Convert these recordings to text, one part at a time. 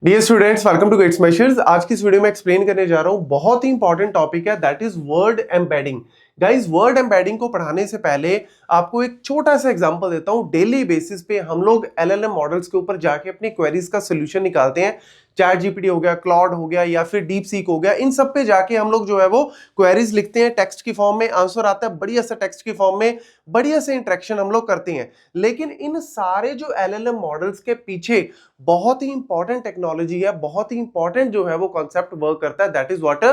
Dear students, welcome to गेट्स Smashers. आज की इस वीडियो में एक्सप्लेन करने जा रहा हूं, बहुत ही इंपॉर्टेंट टॉपिक है, that is word embedding. Guys, word embedding को पढ़ाने से पहले आपको एक छोटा सा एग्जांपल देता हूं। डेली बेसिस पे हम लोग एलएलएम मॉडल्स के ऊपर जाके अपनी क्वेरीज का सोल्यूशन निकालते हैं। चैट जीपीटी हो गया, क्लॉड हो गया या फिर डीप सीक हो गया, इन सब पे जाके हम लोग जो है वो क्वेरीज लिखते हैं। टेक्स्ट की फॉर्म में आंसर आता है, बढ़िया सा टेक्स्ट की फॉर्म में, बढ़िया से इंटरेक्शन हम लोग करते हैं। लेकिन इन सारे जो एलएलएम मॉडल्स के पीछे बहुत ही इंपॉर्टेंट टेक्नोलॉजी है, बहुत ही इंपॉर्टेंट जो है वो कॉन्सेप्ट वर्क करता है, दैट इज व्हाट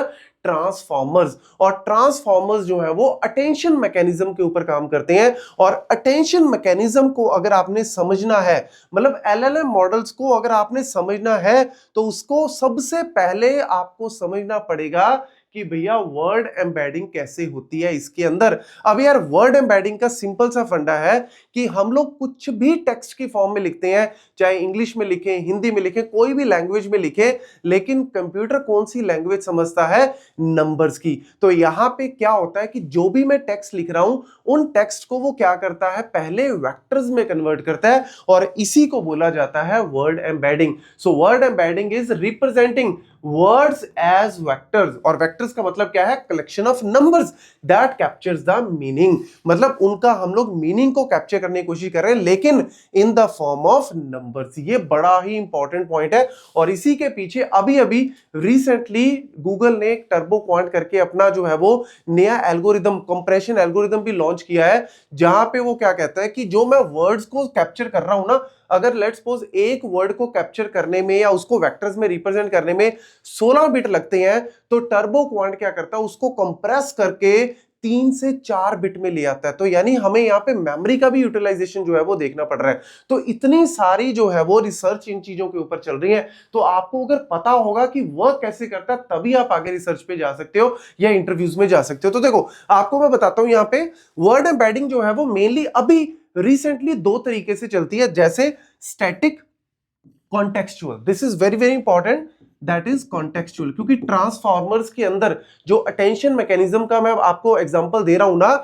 ट्रांसफॉर्मर्स। और ट्रांसफॉर्मर्स जो है वो अटेंशन मैकेनिज्म के ऊपर काम करते हैं। और अटेंशन मैकेनिज्म को अगर आपने समझना है, मतलब एलएलएम मॉडल्स को अगर आपने समझना है, तो उसको सबसे पहले आपको समझना पड़ेगा कि भैया वर्ड एम्बेडिंग कैसे होती है इसके अंदर। अब यार, वर्ड एम्बेडिंग का सिंपल सा फंडा है कि हम लोग कुछ भी टेक्स्ट की फॉर्म में लिखते हैं, चाहे इंग्लिश में लिखें, हिंदी में लिखें, कोई भी लैंग्वेज में लिखें, लेकिन कंप्यूटर कौन सी लैंग्वेज समझता है? नंबर्स की। तो यहां पे क्या होता है कि जो भी मैं टेक्स्ट लिख रहा हूं, उन टेक्स्ट को वो क्या करता है, पहले वेक्टर्स में कन्वर्ट करता है, और इसी को बोला जाता है word embedding. So word embedding is representing words as vectors. और वेक्टर्स का मतलब क्या है? Collection of numbers that captures the meaning. मतलब उनका हम लोग मीनिंग को कैप्चर करने की कोशिश कर रहे हैं, लेकिन in the form of numbers. ये बड़ा ही इंपॉर्टेंट पॉइंट है। और इसी के पीछे अभी अभी रिसेंटली गूगल ने एक टर्बो क्वांट करके अपना जो है वो नया एल्गोरिदम, कंप्रेशन एल्गोरिदम भी लॉन्च किया है, जहां पे वो क्या कहता है कि जो मैं वर्ड्स को कैप्चर कर रहा हूं ना, अगर लेट्स सपोज एक वर्ड को कैप्चर करने में या उसको वेक्टर्स में रिप्रेजेंट करने में 16 बिट लगते हैं, तो टर्बो क्वांट क्या करता है, उसको कंप्रेस करके 3 से 4 बिट में ले आता है। तो यानी हमें यहां पे मेमोरी का भी यूटिलाइजेशन जो है वो देखना पड़ रहा है। तो इतनी सारी जो है वो रिसर्च इन चीजों के ऊपर चल रही है। तो आपको अगर पता होगा कि वर्क कैसे करता है, तभी आप आगे रिसर्च पे जा सकते हो या इंटरव्यूज में जा सकते हो। तो देखो, आपको मैं बताता हूं, यहां पे वर्ड एम्बेडिंग जो है वो मेनली अभी रिसेंटली दो तरीके से चलती है, जैसे static, contextual. This is very very important, that is contextual. क्योंकि ट्रांसफॉर्मर्स के अंदर जो अटेंशन मैकेनिज्म का मैं आपको एग्जांपल दे रहा हूं ना,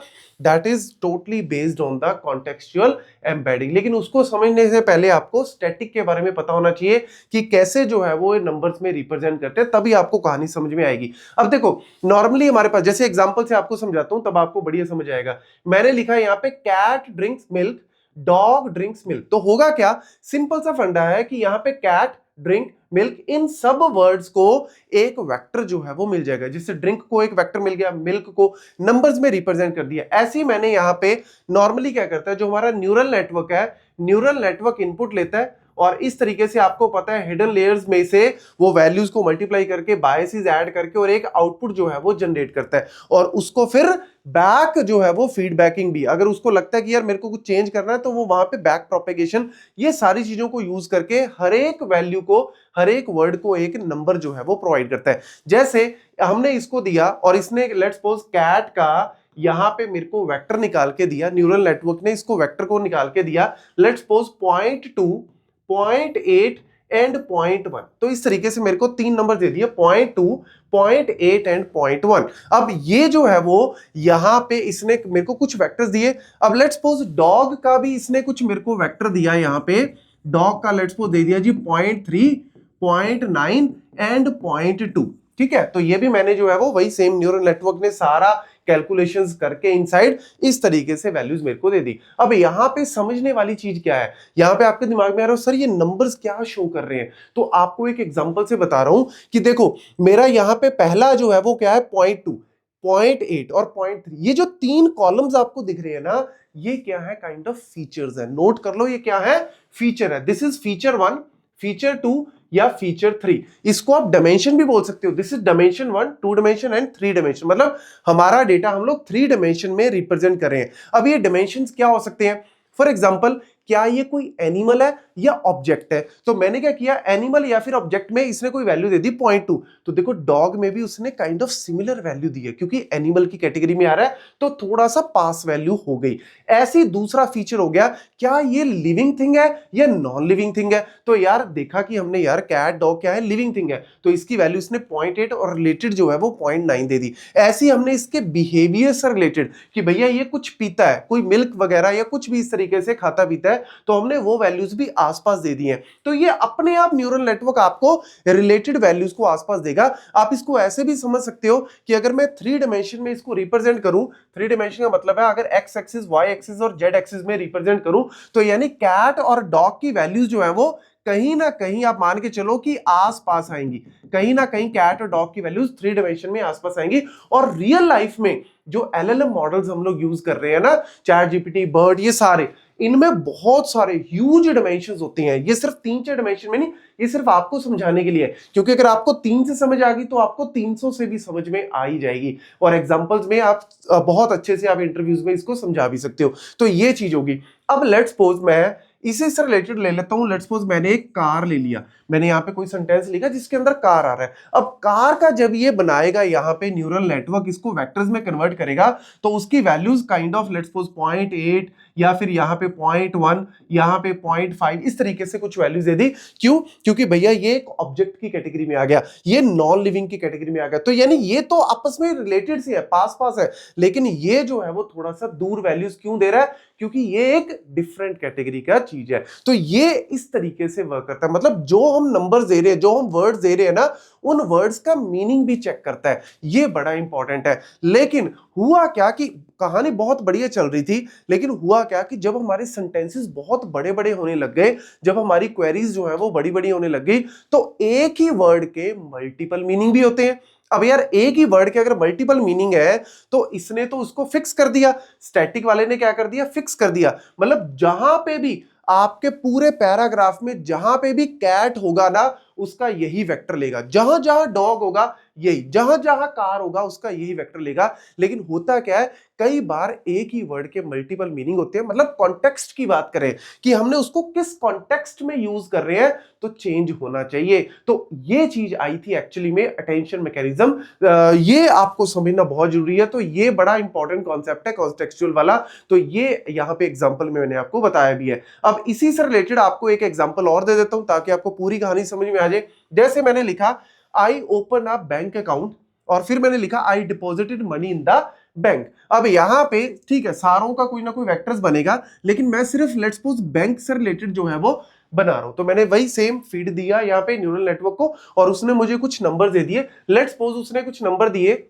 that is totally based on the contextual embedding. लेकिन उसको समझने से पहले आपको स्टैटिक के बारे में पता होना चाहिए कि कैसे जो है वो नंबर्स में रिप्रेजेंट करते हैं, तभी आपको कहानी समझ में आएगी। अब देखो, नॉर्मली हमारे पास, जैसे एग्जांपल से आपको समझाता हूं तब आपको बढ़िया समझ आएगा। मैंने लिखा है यहाँ पे cat drinks milk, dog drinks milk. तो होगा क्या? सिंपल सा फंडा है कि यहां पे कैट, ड्रिंक, मिल्क, इन सब वर्ड्स को एक वेक्टर जो है वो मिल जाएगा। जिससे ड्रिंक को एक वेक्टर मिल गया, मिल्क को नंबर्स में रिप्रेजेंट कर दिया। ऐसे ही मैंने यहां पे नॉर्मली क्या करता है, जो हमारा न्यूरल नेटवर्क है, न्यूरल नेटवर्क इनपुट लेता है, और इस तरीके से आपको पता है हिडन लेयर्स में से वो वैल्यूज को मल्टीप्लाई करके, बायसेस ऐड करके, और एक आउटपुट जो है वो जनरेट करता है। और उसको फिर बैक जो है वो फीडबैकिंग भी, अगर उसको लगता है कि यार मेरे को कुछ चेंज करना है, तो वो वहां पे बैक प्रोपेगेशन, ये सारी चीजों को यूज करके हर एक वैल्यू को, हर एक वर्ड को एक नंबर जो है वो प्रोवाइड करता है। जैसे हमने इसको दिया और इसने लेट्स सपोज कैट का यहां पे मेरे को वेक्टर निकाल के दिया, न्यूरल नेटवर्क ने इसको वेक्टर को निकाल के दिया, लेट्स सपोज 0.2, 0.8 एंड 0.1। तो इस तरीके से मेरे को तीन नंबर दे दिए, 0.2, 0.8 एंड 0.1। अब ये जो है वो यहां पे इसने मेरे को कुछ वेक्टर्स दिए। अब लेट्स सपोज डॉग का भी इसने कुछ मेरे को वेक्टर दिया, यहां पे डॉग का लेट्स सपोज दे दिया जी 0.3, 0.9 एंड 0.2। ठीक है, तो ये भी मैंने जो है वो वही सेम न्यूरल नेटवर्क ने सारा कैलकुलेशंस करके इनसाइड इस तरीके से वैल्यूज मेरे को दे दी। अब यहां पे समझने वाली चीज क्या है, यहां पे आपके दिमाग में आ रहा हो सर ये नंबर्स क्या शो कर रहे हैं। तो आपको एक एग्जांपल से बता रहा हूं कि देखो, मेरा यहां पे पहला जो है वो क्या है, 0.2, 0.8 और 0.3। ये जो तीन कॉलम्स आपको दिख रहे हैं ना, ये क्या है, काइंड ऑफ फीचर्स है। नोट कर लो, ये क्या है, फीचर है। दिस इज फीचर 1, फीचर 2 या फीचर 3। इसको आप डायमेंशन भी बोल सकते हो। This is dimension 1, 2 dimension and 3 dimension. मतलब हमारा डेटा हम लोग 3 डायमेंशन में रिप्रेजेंट कर रहे हैं। अब ये डायमेंशंस क्या हो सकते हैं? फॉर एग्जांपल, क्या ये कोई एनिमल है या ऑब्जेक्ट है? तो मैंने क्या किया, एनिमल या फिर ऑब्जेक्ट में इसने कोई वैल्यू दे दी 0.2। तो देखो, डॉग में भी उसने काइंड ऑफ सिमिलर वैल्यू दी है, क्योंकि एनिमल की कैटेगरी में आ रहा है, तो थोड़ा सा पास वैल्यू हो गई। ऐसे ही दूसरा फीचर हो गया, क्या ये लिविंग थिंग है या नॉन लिविंग थिंग है? तो यार देखा कि हमने, यार कैट डॉग क्या है, लिविंग थिंग है, तो इसकी वैल्यू इसने 0.8 और रिलेटेड जो है वो 0.9 दे दी। ऐसे ही हमने इसके बिहेवियर से रिलेटेड कि भैया ये कुछ पीता है, कोई मिल्क वगैरह या कुछ भी इस तरीके से खाता पीता है, है तो हमने वो वैल्यूज भी आसपास दे दी हैं। तो ये अपने आप न्यूरल नेटवर्क आपको रिलेटेड वैल्यूज को आसपास देगा। आप इसको ऐसे भी समझ सकते हो कि अगर मैं 3 डायमेंशन में इसको रिप्रेजेंट करूं, 3 डायमेंशन का मतलब है अगर एक्स एक्सिस, वाई एक्सिस और जेड एक्सिस में रिप्रेजेंट करूं, तो यानी कैट और डॉग की वैल्यूज जो है वो कहीं ना कहीं आप मान के चलो कि आसपास आएंगी। कहीं ना कहीं कैट और डॉग की वैल्यूज 3 डायमेंशन में आसपास आएंगी। और रियल लाइफ में जो एलएलएम मॉडल्स हम लोग यूज कर रहे हैं ना, चैट जीपीटी, बर्ड, ये सारे, इनमें बहुत सारे ह्यूज डायमेंशंस होते हैं। ये सिर्फ 3-4 डायमेंशन में नहीं, ये सिर्फ आपको समझाने के लिए है, क्योंकि अगर आपको 3 से समझ आ गई तो आपको 300 से भी समझ में आ ही जाएगी। और एग्जांपल्स में आप बहुत अच्छे से आप इंटरव्यूज में इसको समझा भी सकते हो। तो ये चीज होगी। अब लेट्स सपोज मैं इसी से रिलेटेड ले लेता हूं। लेट्स सपोज मैंने एक कार ले लिया, मैंने यहाँ पे कोई सेंटेंस लिखा जिसके अंदर कार आ रहा है। अब कार का जब ये बनाएगा यहाँ पे न्यूरल नेटवर्क, इसको वेक्टर्स में कन्वर्ट करेगा, तो उसकी values kind of let's suppose 0.8 या फिर यहाँ पे 0.1, यहाँ पे 0.5, इस तरीके से कुछ वैल्यूज दे दी। क्यों? क्योंकि भैया ये एक ऑब्जेक्ट की कैटेगरी में आ गया, ये नॉन लिविंग की कैटेगरी में आ गया। तो यानी ये तो आपस में रिलेटेड सी है, पास पास है, लेकिन ये जो है वो थोड़ा सा दूर वैल्यूज क्यों दे रहा है? क्योंकि ये एक डिफरेंट कैटेगरी का चीज है। तो ये इस तरीके से वर्क करता है। मतलब जो हम नंबर्स दे रहे हैं, जो हम वर्ड्स दे रहे हैं ना, उन वर्ड्स का मीनिंग भी चेक करता है। ये बड़ा इंपॉर्टेंट है। लेकिन हुआ क्या कि कहानी बहुत बढ़िया चल रही थी, लेकिन हुआ क्या कि जब हमारे सेंटेंसेस बहुत बड़े बड़े होने लग गए, जब हमारी क्वेरीज जो है वो बड़ी बड़ी होने लग गई, तो एक ही वर्ड के मल्टीपल मीनिंग भी होते हैं। अब यार एक ही वर्ड के अगर मल्टीपल मीनिंग है तो इसने तो उसको फिक्स कर दिया, स्टैटिक वाले ने क्या कर दिया? फिक्स कर दिया। मतलब जहां पे भी आपके पूरे पैराग्राफ में जहां पे भी कैट होगा ना, उसका यही वेक्टर लेगा। जहां जहां डॉग होगा यही, जहां जहां कार होगा उसका यही वेक्टर लेगा। लेकिन होता क्या है, कई बार एक ही वर्ड के मल्टीपल मीनिंग होते हैं। मतलब कॉन्टेक्स्ट की बात करें कि हमने उसको किस कॉन्टेक्स्ट में यूज कर रहे हैं, तो चेंज होना चाहिए। तो ये चीज आई थी एक्चुअली में अटेंशन मैकेनिज्म। ये आपको समझना बहुत जरूरी है। तो ये बड़ा इंपॉर्टेंट कॉन्सेप्ट है कॉन्टेक्सचुअल वाला। तो ये यहां पे एग्जांपल में मैंने आपको बताया भी है। अब इसी से रिलेटेड आपको एक एग्जांपल और दे देता हूं ताकि आपको पूरी कहानी समझ में आ जाए। जैसे मैंने लिखा I open a bank account, और फिर मैंने लिखा I deposited money in the bank. अब यहां पे ठीक है, सारों का कोई ना कोई वेक्टर्स बनेगा, लेकिन मैं सिर्फ लेट्स सपोज बैंक से रिलेटेड जो है वो बना रहा हूं। तो मैंने वही सेम फीड दिया यहाँ पे न्यूरल नेटवर्क को, और उसने मुझे कुछ नंबर दे दिए। लेट्स सपोज उसने कुछ नंबर दिए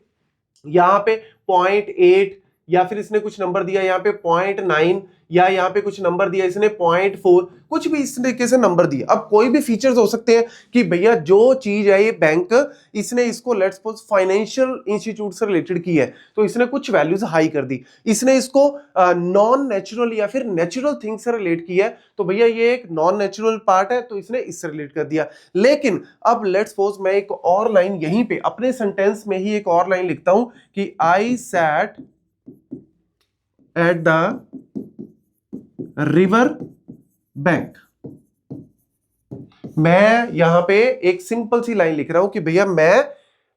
यहाँ पे 0.8, या फिर इसने कुछ नंबर दिया यहाँ पे 0.9, या यहाँ पे कुछ नंबर दिया इसने 0.4, कुछ भी इस तरीके से नंबर दिए। अब कोई भी फीचर्स हो सकते हैं कि भैया जो चीज है ये बैंक, इसने इसको लेट्स सपोज फाइनेंशियल इंस्टीट्यूट से रिलेटेड की है, तो इसने कुछ वैल्यूज हाई कर दी। इसने इसको नॉन नेचुरल या फिर नेचुरल थिंग से रिलेट की है, तो भैया ये एक नॉन नेचुरल पार्ट है, तो इसने इससे रिलेट कर दिया। लेकिन अब लेट्स सपोज मैं एक और लाइन यहीं पे अपने सेंटेंस में ही एक और लाइन लिखता हूं कि I sat at the river bank. मैं यहां पे एक सिंपल सी लाइन लिख रहा हूं कि भैया मैं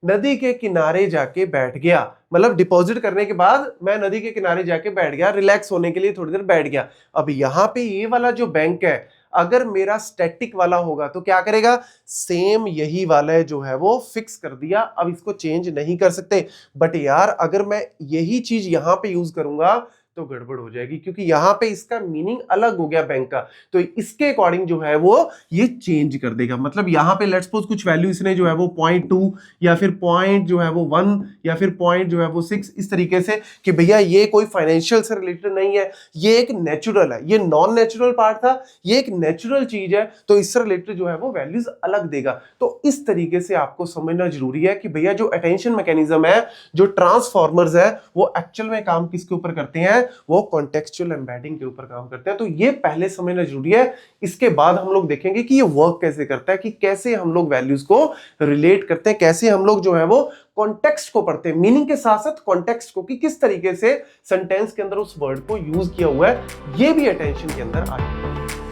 नदी के किनारे जाके बैठ गया। मतलब डिपॉजिट करने के बाद मैं नदी के किनारे जाके बैठ गया, रिलैक्स होने के लिए थोड़ी देर बैठ गया। अब यहां पे ये वाला जो बैंक है, अगर मेरा स्टैटिक वाला होगा तो क्या करेगा? सेम यही वाला जो है वो फिक्स कर दिया, अब इसको चेंज नहीं कर सकते। बट यार अगर मैं यही चीज यहां पे यूज करूंगा तो गड़बड़ हो जाएगी, क्योंकि यहां पे इसका मीनिंग अलग हो गया बैंक का। तो इसके अकॉर्डिंग जो है वो ये चेंज कर देगा। मतलब यहां पे लेट्स सपोज कुछ वैल्यू इसने जो है वो 0.2 या फिर पॉइंट जो है वो 1 या फिर पॉइंट जो है वो 6, इस तरीके से कि भैया ये कोई फाइनेंशियल से रिलेटेड नहीं है, ये एक नेचुरल है। ये नॉन नेचुरल पार्ट था, ये एक नेचुरल चीज है, तो इससे रिलेटेड जो है वो वैल्यूज अलग देगा। तो इस तरीके से आपको समझना जरूरी है कि भैया जो अटेंशन मैकेनिज्म है, जो ट्रांसफॉर्मर्स है, वो एक्चुअल में काम किसके ऊपर करते हैं? वो कॉन्टेक्सचुअल एम्बेडिंग के ऊपर काम करते हैं। तो ये पहले समझना जरूरी है। इसके बाद हम लोग देखेंगे कि ये वर्क कैसे करता है, कि कैसे हम लोग वैल्यूज को रिलेट करते हैं, कैसे हम लोग जो है वो कॉन्टेक्स्ट को पढ़ते हैं, मीनिंग के साथ साथ कॉन्टेक्स्ट को, कि किस तरीके से सेंटेंस के अंदर उस वर्ड को यूज किया हुआ है, ये भी अटेंशन के अंदर आ जाता है।